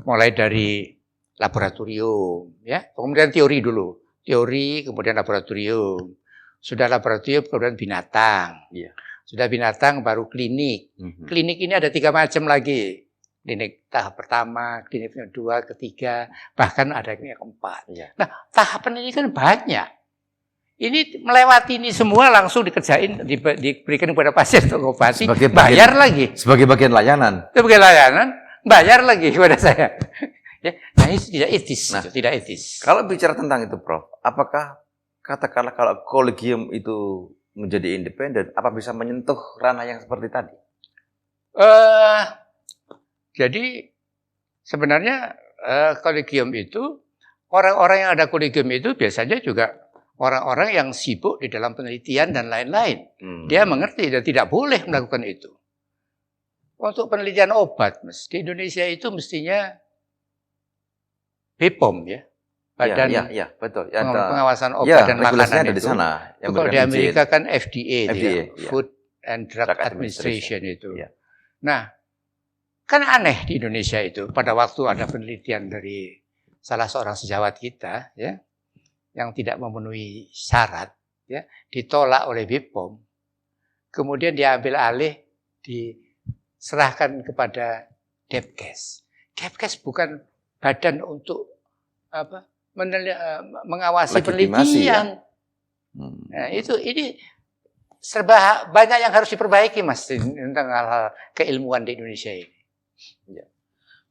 mulai dari laboratorium, ya. Kemudian teori dulu. Teori, kemudian laboratorium. Sudah laboratorium, kemudian binatang. Yeah. Sudah binatang, baru klinik. Klinik ini ada 3 macam lagi. Klinik tahap pertama, klinik kedua, ketiga, bahkan ada yang keempat. Yeah. Nah, tahapan ini kan banyak. Ini melewati ini semua langsung dikerjain, diberikan kepada pasien untuk obati, bayar lagi. Sebagai bagian layanan. Sebagai layanan, bayar lagi kepada saya. Ya, nah itu tidak etis. Itu tidak etis. Kalau bicara tentang itu, Prof, apakah katakanlah kalau kolegium itu menjadi independen, apa bisa menyentuh ranah yang seperti tadi? Jadi sebenarnya kolegium itu, orang-orang yang ada kolegium itu biasanya juga orang-orang yang sibuk di dalam penelitian dan lain-lain. Dia mengerti dan tidak boleh melakukan itu. Untuk penelitian obat, Mas, di Indonesia itu mestinya BPOM ya. Badan betul. Pengawasan obat dan makanan itu. Di sana. Kalau di Amerika kan FDA, FDA Food and Drug Administration itu. Ya. Nah, kan aneh di Indonesia itu. Pada waktu ada penelitian dari salah seorang sejawat kita, ya, yang tidak memenuhi syarat, ya, ditolak oleh BPOM, kemudian diambil alih, diserahkan kepada Depkes. Depkes bukan badan untuk mengawasi Legitimasi, ya? penelitian. Nah, ini serba banyak yang harus diperbaiki, Mas, tentang hal-hal keilmuan di Indonesia ini. Ya.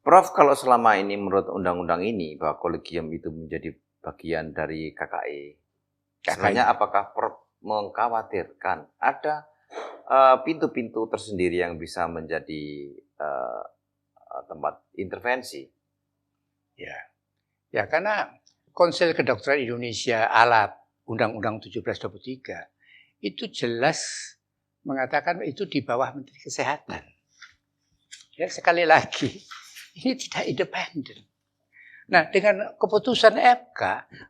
Prof, kalau selama ini menurut undang-undang ini bahwa kolegium itu menjadi bagian dari KKE, sebenarnya apakah Prof mengkhawatirkan ada pintu-pintu tersendiri yang bisa menjadi tempat intervensi? Ya, karena Konsil Kedokteran Indonesia ala Undang-Undang 1723 itu jelas mengatakan itu di bawah Menteri Kesehatan. Ya, sekali lagi, ini tidak independen. Nah, dengan keputusan MK,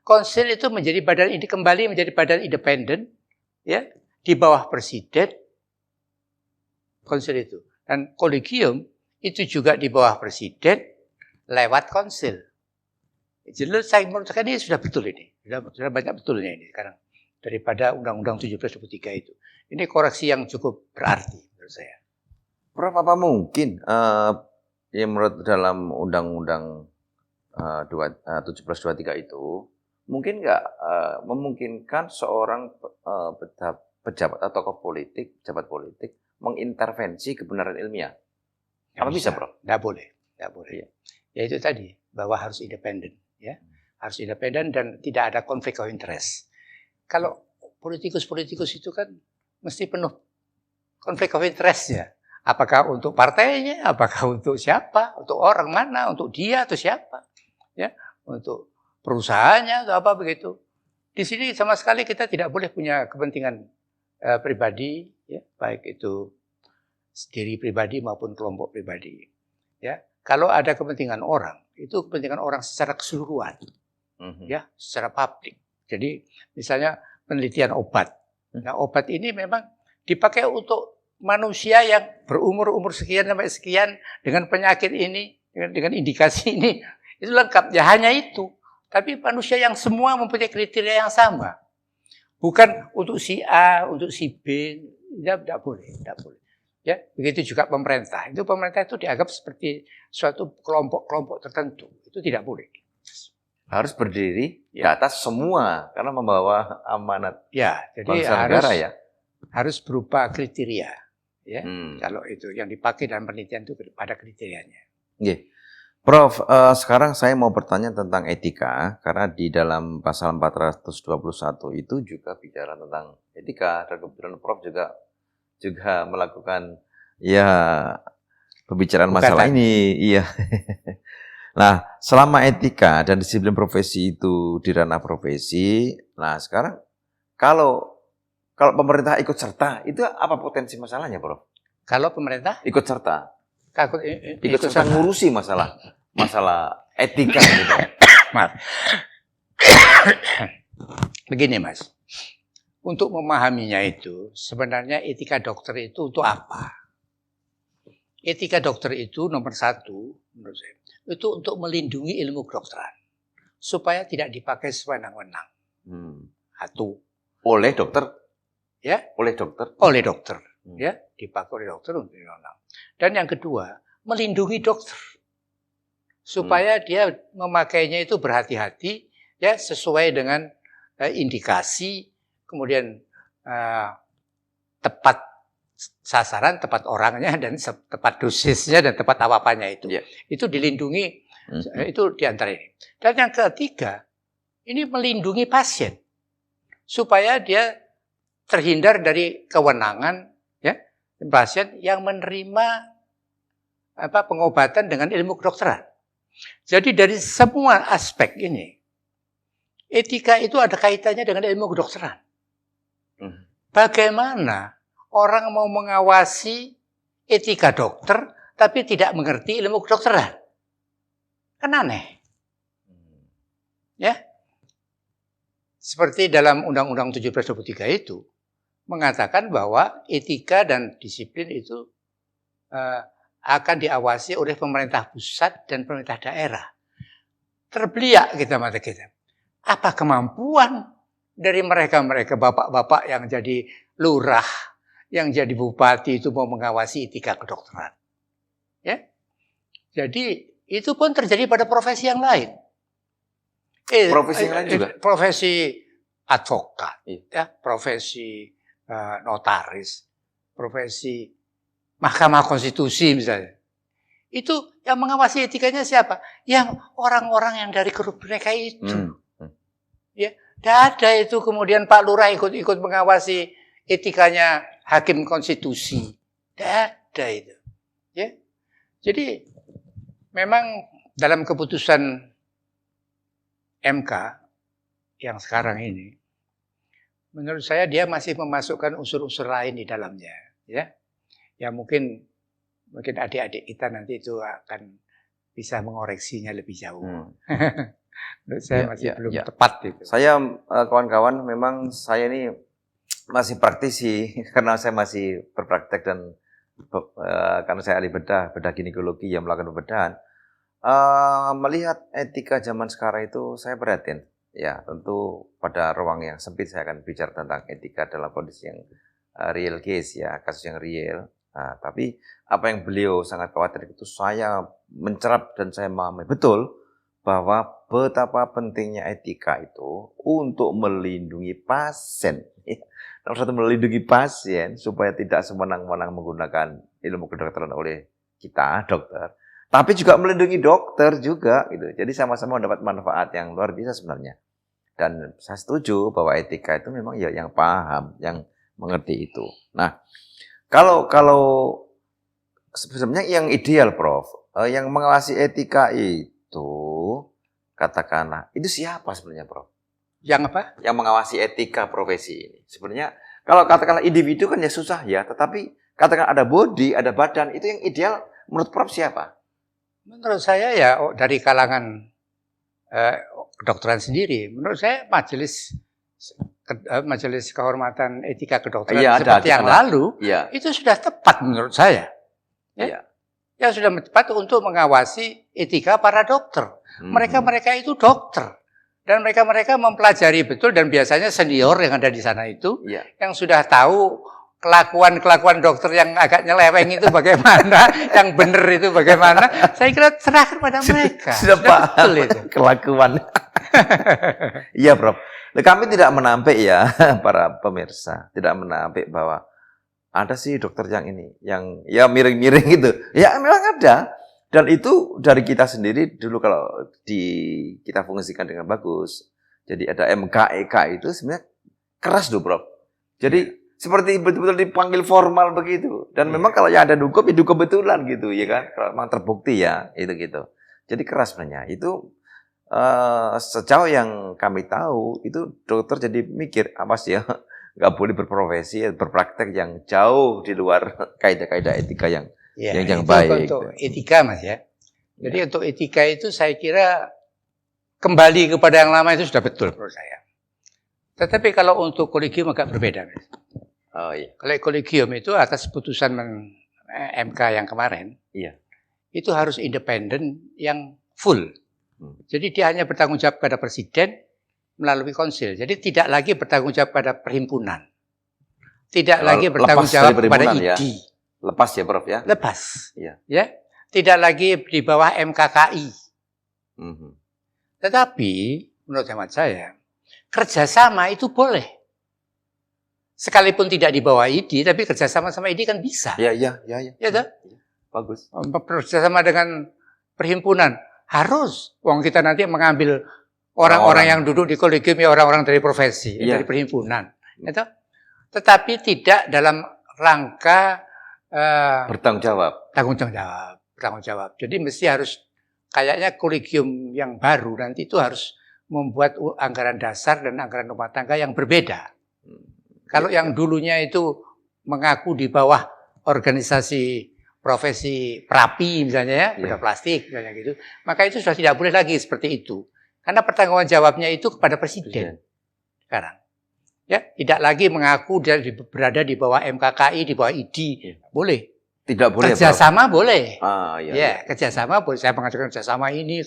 konsil itu kembali menjadi badan independen, ya, di bawah presiden, konsil itu. Dan kolegium itu juga di bawah presiden lewat konsil. Jadi menurut saya ini sudah betul ini, sudah banyak betulnya ini sekarang daripada Undang-Undang 1723 itu. Ini koreksi yang cukup berarti menurut saya. Prof, apa mungkin yang menurut dalam Undang-Undang 1723 itu mungkin nggak memungkinkan seorang pejabat atau tokoh politik, pejabat politik mengintervensi kebenaran ilmiah? Apa bisa, Prof? Nggak boleh. Ya. Ya itu tadi, bahwa harus independen, ya, harus independen dan tidak ada konflik of interest. Kalau politikus-politikus itu kan mesti penuh konflik of interest-nya. Apakah untuk partainya, apakah untuk siapa, untuk orang mana, untuk dia atau siapa, ya, untuk perusahaannya atau apa begitu. Di sini sama sekali kita tidak boleh punya kepentingan pribadi, ya, baik itu diri pribadi maupun kelompok pribadi. Ya, kalau ada kepentingan orang, itu kepentingan orang secara keseluruhan, ya, secara publik. Jadi misalnya penelitian obat. Nah, obat ini memang dipakai untuk manusia yang berumur sekian sampai sekian dengan penyakit ini, dengan indikasi ini, itu lengkap. Ya hanya itu. Tapi manusia yang semua mempunyai kriteria yang sama. Bukan untuk si A, untuk si B, tidak boleh. Ya, begitu juga pemerintah. Itu pemerintah itu dianggap seperti suatu kelompok-kelompok tertentu. Itu tidak boleh. Harus berdiri di atas semua karena membawa amanat. Ya, jadi negara, ya. Harus berupa kriteria. Ya, kalau itu yang dipakai dalam penelitian itu pada kriterianya. Yeah. Prof, sekarang saya mau bertanya tentang etika karena di dalam pasal 421 itu juga bicara tentang etika dan kebetulan Prof juga melakukan pembicaraan masalah ini. Iya. Nah, selama etika dan disiplin profesi itu di ranah profesi, nah sekarang kalau pemerintah ikut serta, itu apa potensi masalahnya, Prof? Kalau pemerintah ikut serta, ikut serta ngurusi masalah etika gitu. Mas. Begini, Mas. Untuk memahaminya itu, sebenarnya etika dokter itu untuk apa? Etika dokter itu nomor satu, menurut saya, itu untuk melindungi ilmu kedokteran. Supaya tidak dipakai sewenang-wenang. Satu. Oleh dokter? Ya. Oleh dokter? Oleh dokter. Ya, dipakai oleh dokter untuk sewenang-wenang. Dan yang kedua, melindungi dokter. Supaya dia memakainya itu berhati-hati, ya, sesuai dengan indikasi, kemudian tepat sasaran, tepat orangnya, dan tepat dosisnya, dan tepat apa-apanya itu. Yeah. Itu dilindungi, itu diantara ini. Dan yang ketiga, ini melindungi pasien. Supaya dia terhindar dari kewenangan, ya, pasien yang menerima pengobatan dengan ilmu kedokteran. Jadi dari semua aspek ini, etika itu ada kaitannya dengan ilmu kedokteran. Bagaimana orang mau mengawasi etika dokter, tapi tidak mengerti ilmu kedokteran? Kan aneh. Ya, seperti dalam Undang-Undang 1723 itu, mengatakan bahwa etika dan disiplin itu akan diawasi oleh pemerintah pusat dan pemerintah daerah. Terbeliak kita mata kita. Apa kemampuan dari mereka-mereka bapak-bapak yang jadi lurah, yang jadi bupati itu mau mengawasi etika kedokteran. Ya. Jadi itu pun terjadi pada profesi yang lain. Profesi yang lain juga? Profesi advokat, ya, profesi notaris, profesi Mahkamah Konstitusi misalnya. Itu yang mengawasi etikanya siapa? Yang orang-orang yang dari grup mereka itu. Ya, tidak ada itu kemudian Pak Lurah ikut-ikut mengawasi etikanya Hakim Konstitusi. Tidak ada itu. Ya. Jadi memang dalam keputusan MK yang sekarang ini, menurut saya dia masih memasukkan unsur-unsur lain di dalamnya. Ya mungkin adik-adik kita nanti itu akan bisa mengoreksinya lebih jauh. Menurut saya masih belum tepat itu. Saya kawan-kawan, memang saya ini masih praktisi karena saya masih berpraktek dan karena saya ahli bedah ginekologi yang melakukan pembedahan. Melihat etika zaman sekarang itu saya perhatiin. Ya, tentu pada ruang yang sempit saya akan bicara tentang etika dalam kondisi yang real case, ya, kasus yang real. Tapi apa yang beliau sangat khawatir itu saya mencerap dan saya memahami betul bahwa betapa pentingnya etika itu untuk melindungi pasien. Nomor satu, melindungi pasien supaya tidak semenang-menang menggunakan ilmu kedokteran oleh kita, dokter. Tapi juga melindungi dokter juga, gitu. Jadi sama-sama mendapat manfaat yang luar biasa sebenarnya. Dan saya setuju bahwa etika itu memang ya yang paham, yang mengerti itu. Nah, kalau sebenarnya yang ideal, Prof, yang mengawasi etika itu, katakanlah, itu siapa sebenarnya, Prof? Yang apa? Yang mengawasi etika profesi ini. Sebenarnya, kalau katakanlah individu kan ya susah ya, tetapi katakan ada body, ada badan, itu yang ideal menurut Prof siapa? Menurut saya ya dari kalangan kedokteran sendiri. Menurut saya Majelis Kehormatan Etika Kedokteran seperti yang lalu, itu sudah tepat menurut saya. Ya sudah tepat untuk mengawasi etika para dokter. Mereka itu dokter. Dan mereka mempelajari betul, dan biasanya senior yang ada di sana itu, yang sudah tahu kelakuan dokter yang agak nyeleweng itu bagaimana, yang benar itu bagaimana. Saya kira serahkan pada mereka. Sudah paham itu kelakuan. Iya, Prof. Kami tidak menampik ya, para pemirsa, tidak menampik bahwa ada sih dokter yang ini, yang ya miring-miring gitu. Ya memang ada. Dan itu dari kita sendiri dulu kalau kita fungsikan dengan bagus. Jadi ada MKEK itu sebenarnya keras loh, Prof. Jadi seperti betul-betul dipanggil formal begitu. Dan memang kalau ya ada dukum, ya dukum betulan gitu, ya kan. Kalau memang terbukti ya, itu gitu. Jadi keras sebenarnya. Itu sejauh yang kami tahu, itu dokter jadi mikir, apa sih ya, nggak boleh berprofesi, berpraktek yang jauh di luar kaidah-kaidah etika yang baik. Untuk etika, Mas ya. Jadi untuk etika itu saya kira kembali kepada yang lama itu sudah betul menurut saya. Tetapi kalau untuk kolegium agak berbeda, Mas. Kalau kolegium itu atas putusan MK yang kemarin, itu harus independen yang full. Jadi dia hanya bertanggung jawab pada presiden melalui konsil. Jadi tidak lagi bertanggung jawab pada perhimpunan. Tidak lagi bertanggung jawab pada ID. Lepas ya, Prof ya? Lepas. Ya. Tidak lagi di bawah MKKI. Tetapi menurut hemat saya, kerjasama itu boleh. Sekalipun tidak di bawah ID, tapi kerjasama sama ID kan bisa. Iya. Ya toh? Bagus. Kerjasama dengan perhimpunan. Harus. Wong kita nanti mengambil orang-orang yang duduk di kolegium, ya orang-orang dari profesi, dari perhimpunan. Itu. Tetapi tidak dalam rangka bertanggung jawab. Jadi mesti harus kayaknya kolegium yang baru nanti itu harus membuat anggaran dasar dan anggaran rumah tangga yang berbeda. Kalau yang dulunya itu mengaku di bawah organisasi profesi perapi misalnya ya, bedah plastik misalnya gitu, maka itu sudah tidak boleh lagi seperti itu. Karena pertanggungjawaban jawabnya itu kepada presiden. Sekarang. Ya, tidak lagi mengaku dia berada di bawah MKKI, di bawah ID. Boleh. Tidak boleh. Kerjasama boleh. Iya. Ya, kerjasama boleh. Saya mengatakan kerjasama ini.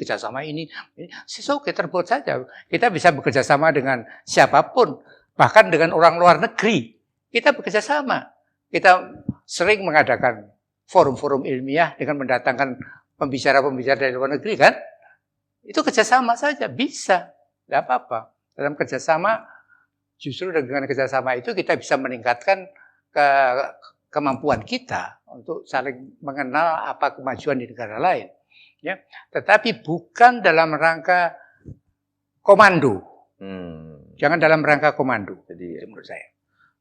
Oke, terbuat saja. Kita bisa bekerja sama dengan siapapun, bahkan dengan orang luar negeri. Kita bekerja sama. Kita sering mengadakan forum-forum ilmiah dengan mendatangkan pembicara-pembicara dari luar negeri, kan? Itu kerjasama saja, bisa. Tidak apa-apa. Dalam kerjasama, justru dengan kerjasama itu kita bisa meningkatkan kemampuan kita untuk saling mengenal apa kemajuan di negara lain, ya. Tetapi bukan dalam rangka komando. Jangan dalam rangka komando. Jadi menurut saya,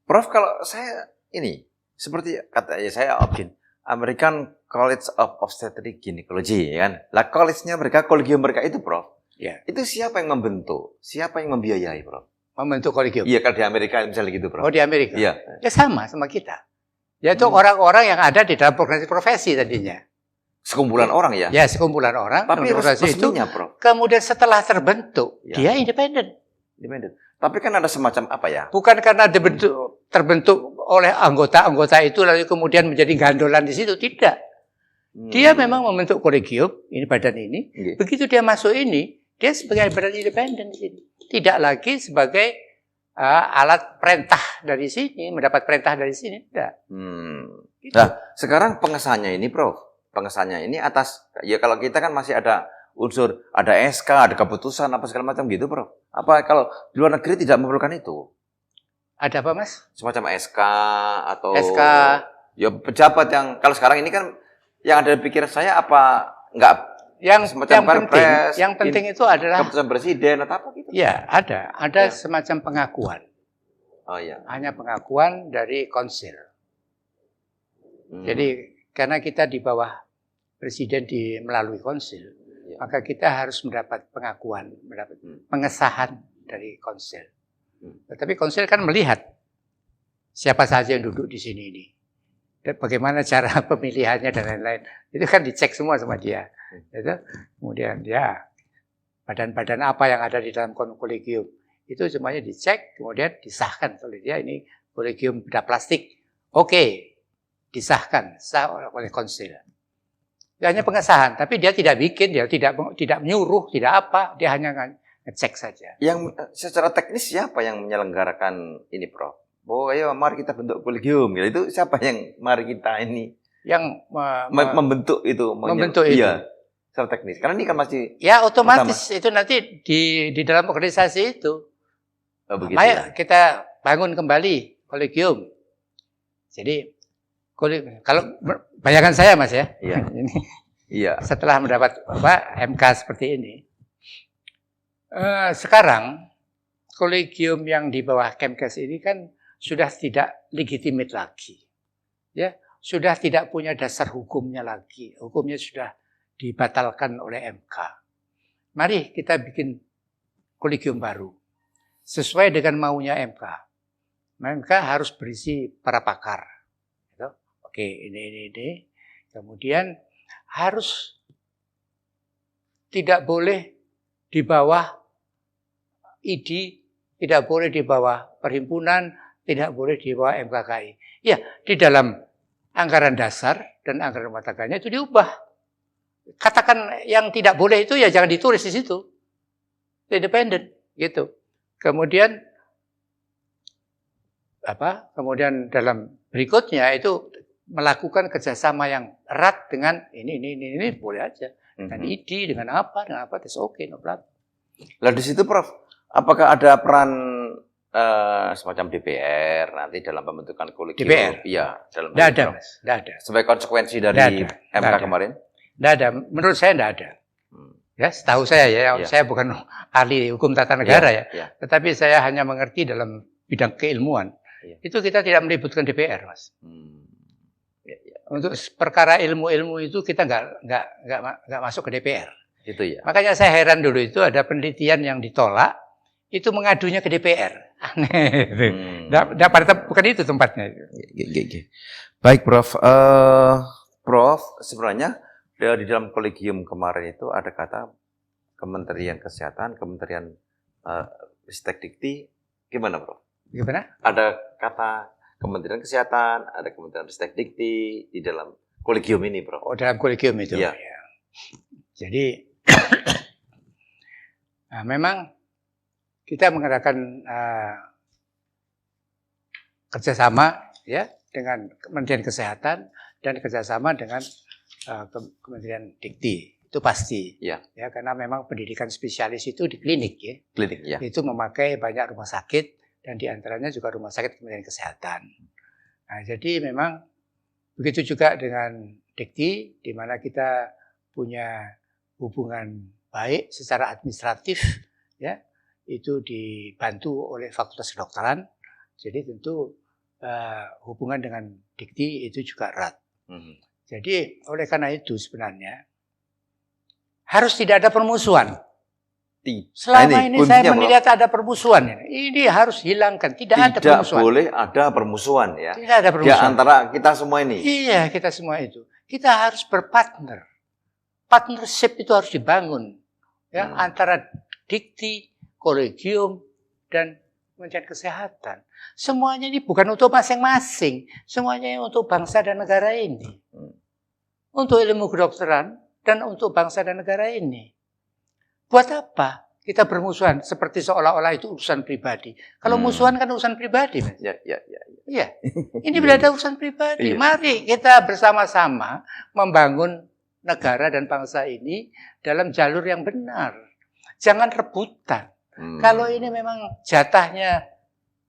Prof, kalau saya ini seperti kata saya option American College of Obstetric Gynecology, ya kan? Lah college-nya mereka, kolegium mereka itu, Prof. Ya. Itu siapa yang membentuk? Siapa yang membiayai, Prof? Membentuk kolegium. Iya, kalau di Amerika misalnya gitu, Prof. Oh, di Amerika. Iya. Ya sama kita. Yaitu orang-orang yang ada di dalam profesi tadinya. Sekumpulan orang ya? Ya, sekumpulan orang. Tapi resminya, Prof. Kemudian setelah terbentuk, ya, dia independen. Tapi kan ada semacam apa ya? Bukan karena terbentuk oleh anggota-anggota itu lalu kemudian menjadi gandolan di situ, tidak. Dia memang membentuk kolegium, ini badan ini. Begitu dia masuk ini, dia sebagai badan independen di sini. Tidak lagi sebagai alat perintah dari sini, mendapat perintah dari sini, tidak. Gitu. Nah, sekarang pengesahannya ini, Prof. Pengesahannya ini atas, ya kalau kita kan masih ada unsur, ada SK, ada keputusan, apa segala macam gitu, Prof. Apa kalau di luar negeri tidak memerlukan itu? Ada apa, Mas? Semacam SK atau SK. Ya pejabat yang, kalau sekarang ini kan yang ada di pikiran saya apa enggak yang penting itu adalah keputusan presiden atau apa gitu. Ya, ada ya. Semacam pengakuan. Oh iya. Hanya pengakuan dari konsil. Jadi karena kita di bawah presiden melalui konsil, maka kita harus mendapat pengakuan, mendapat pengesahan dari konsil. Tetapi konsil kan melihat siapa saja yang duduk di sini ini. Dan bagaimana cara pemilihannya dan lain-lain. Itu kan dicek semua sama dia. Gitu. Kemudian ya badan-badan apa yang ada di dalam kolegium. Itu semuanya dicek, kemudian disahkan oleh dia, ini kolegium beda plastik. Oke, disahkan, sah oleh konsil. Dia hanya pengesahan, tapi dia tidak bikin, dia tidak menyuruh, tidak apa, dia hanya ngecek saja. Yang secara teknis siapa yang menyelenggarakan ini, Prof? Oh, ayo mari kita bentuk kolegium. Itu siapa yang mari kita ini yang membentuk itu? Membentuk itu. Iya, secara teknis. Karena ini kan masih ya otomatis pertama. Itu nanti di dalam organisasi itu. Oh, begitu, ayo kita bangun kembali kolegium. Jadi kalau bayangan saya, Mas ya. Iya. Ini. Iya. Setelah mendapat MK seperti ini, sekarang kolegium yang di bawah Kemkes ini kan sudah tidak legitimate lagi, ya, sudah tidak punya dasar hukumnya lagi, hukumnya sudah dibatalkan oleh MK. Mari kita bikin kolegium baru, sesuai dengan maunya MK. MK harus berisi para pakar. Gitu. Oke, ini. Kemudian harus tidak boleh di bawah ID, tidak boleh di bawah perhimpunan, tidak boleh di bawah MKKI. Ya, di dalam anggaran dasar dan anggaran rumah tangganya itu diubah. Katakan yang tidak boleh itu ya jangan ditulis di situ. Independen, gitu. Kemudian Kemudian dalam berikutnya itu melakukan kerjasama yang erat dengan ini boleh aja. Dengan ID, dengan apa, that's okay, no problem. Lah di situ, Prof, apakah ada peran semacam DPR nanti dalam pembentukan kolegium? DPR? Iya, dalam tidak ada, Mas. Tidak ada. Sebagai konsekuensi dari MK kemarin? Tidak ada. Menurut saya tidak ada. Ya, setahu saya ya, saya bukan ahli hukum tata negara ya. Tetapi saya hanya mengerti dalam bidang keilmuan. Itu kita tidak melibatkan DPR, Mas. Untuk perkara ilmu-ilmu itu kita nggak masuk ke DPR. Itu ya. Makanya saya heran dulu itu ada penelitian yang ditolak, itu mengadunya ke DPR. Aneh. Bukan itu tempatnya. Baik, Prof. Prof, sebenarnya di dalam kolegium kemarin itu ada kata Kementerian Kesehatan, Kementerian Ristekdikti, gimana, Prof? Gimana? Ada kata Kementerian Kesehatan, ada Kementerian Ristekdikti di dalam kolegium ini, Prof. Oh, dalam kolegium itu. Iya. Ya. Jadi nah, memang kita mengadakan kerjasama ya dengan Kementerian Kesehatan dan kerjasama dengan Kementerian Dikti. Itu pasti. Ya. Ya, karena memang pendidikan spesialis itu di klinik ya. Klinik ya. Itu memakai banyak rumah sakit dan diantaranya juga rumah sakit Kementerian Kesehatan. Nah, jadi memang begitu juga dengan Dikti, di mana kita punya hubungan baik secara administratif, ya, itu dibantu oleh Fakultas Kedokteran. Jadi tentu hubungan dengan Dikti itu juga erat. Jadi oleh karena itu sebenarnya harus tidak ada permusuhan. Selama ini saya melihat ada permusuhan. Ini harus hilangkan. Tidak ada permusuhan. Tidak boleh ada permusuhan ya. Tidak ada permusuhan. Di antara kita semua ini. Iya, kita semua itu. Kita harus berpartner. Partnership itu harus dibangun. Ya, antara Dikti, kolegium, dan Kementerian Kesehatan. Semuanya ini bukan untuk masing-masing. Semuanya untuk bangsa dan negara ini. Untuk ilmu kedokteran dan untuk bangsa dan negara ini. Buat apa kita bermusuhan seperti seolah-olah itu urusan pribadi? Kalau musuhan kan urusan pribadi, Mas. Iya. Ini berada urusan pribadi. Mari kita bersama-sama membangun negara dan bangsa ini dalam jalur yang benar. Jangan rebutan. Kalau ini memang jatahnya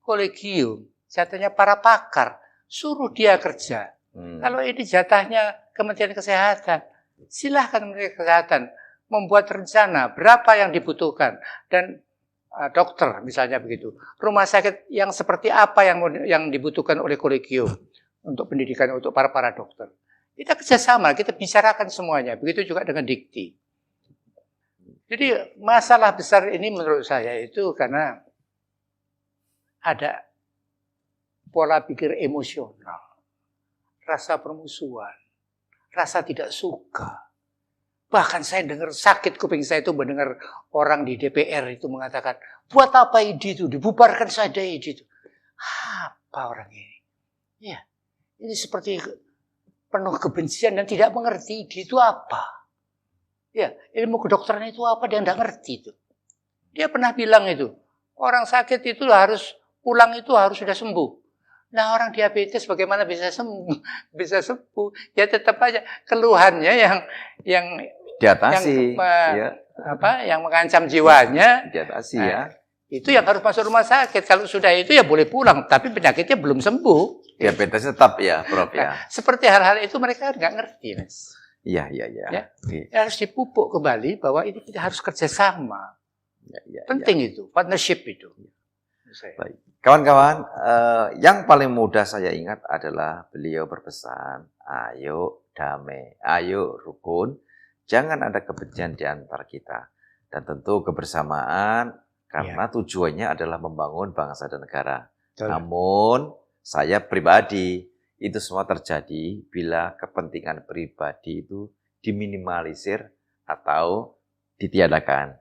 kolegium, jatahnya para pakar, suruh dia kerja. Kalau ini jatahnya Kementerian Kesehatan, silahkan Kementerian Kesehatan membuat rencana berapa yang dibutuhkan. Dan dokter misalnya begitu. Rumah sakit yang seperti apa yang dibutuhkan oleh kolegium untuk pendidikan untuk para dokter. Kita kerjasama, kita bicarakan semuanya. Begitu juga dengan Dikti. Jadi masalah besar ini menurut saya itu karena ada pola pikir emosional, rasa permusuhan, rasa tidak suka. Bahkan saya dengar sakit kuping saya itu mendengar orang di DPR itu mengatakan, buat apa ID itu, dibubarkan saja ID itu. Apa orang ini? Ya, ini seperti penuh kebencian dan tidak mengerti ID itu apa. Ya, ilmu kedokteran itu apa dia tidak ngerti itu. Dia pernah bilang itu, orang sakit itu harus pulang itu harus sudah sembuh. Nah, orang diabetes bagaimana bisa sembuh? Bisa sembuh. Ya tetap aja keluhannya yang diatasi, yang mengancam jiwanya. Diatasi ya. Itu yang harus masuk rumah sakit. Kalau sudah itu ya boleh pulang, tapi penyakitnya belum sembuh. Diabetes tetap ya, Prof ya. Seperti hal-hal itu mereka nggak ngerti, Mas. Iya. Harus dipupuk kembali bahwa ini kita harus kerjasama. Penting itu, partnership itu. Baik. Kawan-kawan, yang paling mudah saya ingat adalah beliau berpesan, ayo damai, ayo rukun, jangan ada kebencian di antara kita. Dan tentu kebersamaan karena tujuannya adalah membangun bangsa dan negara. Namun saya pribadi, itu semua terjadi bila kepentingan pribadi itu diminimalisir atau ditiadakan.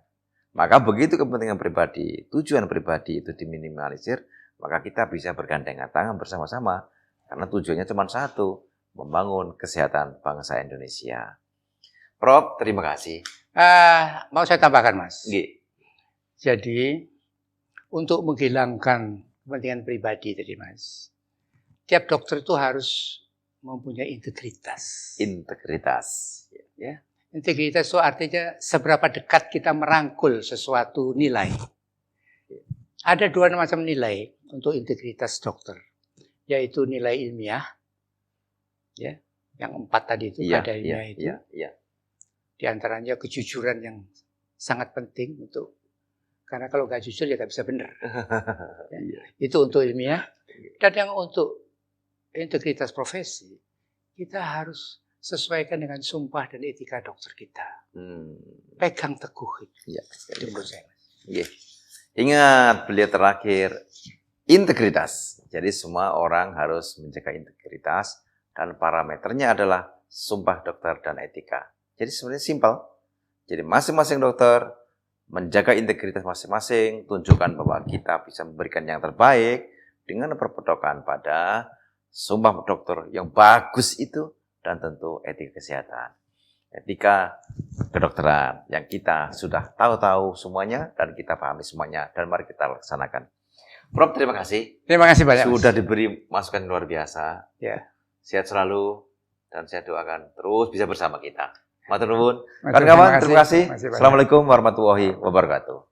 Maka begitu kepentingan pribadi, tujuan pribadi itu diminimalisir, maka kita bisa bergandengan tangan bersama-sama. Karena tujuannya cuma satu, membangun kesehatan bangsa Indonesia. Prof, terima kasih. Mau saya tambahkan, Mas? Jadi, untuk menghilangkan kepentingan pribadi tadi, Mas, tiap dokter itu harus mempunyai integritas. Ya. Integritas itu artinya seberapa dekat kita merangkul sesuatu nilai. Ada dua macam nilai untuk integritas dokter, yaitu nilai ilmiah, ya, yang 4 tadi itu pada ilmiah itu. Di antaranya kejujuran yang sangat penting karena kalau nggak jujur ya nggak bisa benar. Itu untuk ilmiah. Dan yang untuk integritas profesi, kita harus sesuaikan dengan sumpah dan etika dokter kita. Pegang teguh itu. Itu menurut saya. Ingat beliau terakhir, integritas. Jadi semua orang harus menjaga integritas dan parameternya adalah sumpah dokter dan etika. Jadi sebenarnya simpel. Jadi masing-masing dokter menjaga integritas masing-masing, tunjukkan bahwa kita bisa memberikan yang terbaik dengan berpedokan pada sumpah dokter yang bagus itu dan tentu etika kesehatan. Etika kedokteran yang kita sudah tahu semuanya dan kita pahami semuanya dan mari kita laksanakan. Prof, terima kasih. Terima kasih banyak. Sudah diberi masukan luar biasa. Ya. Sehat selalu dan saya doakan terus bisa bersama kita. Matur nuwun. Terima kasih. Assalamualaikum warahmatullahi wabarakatuh.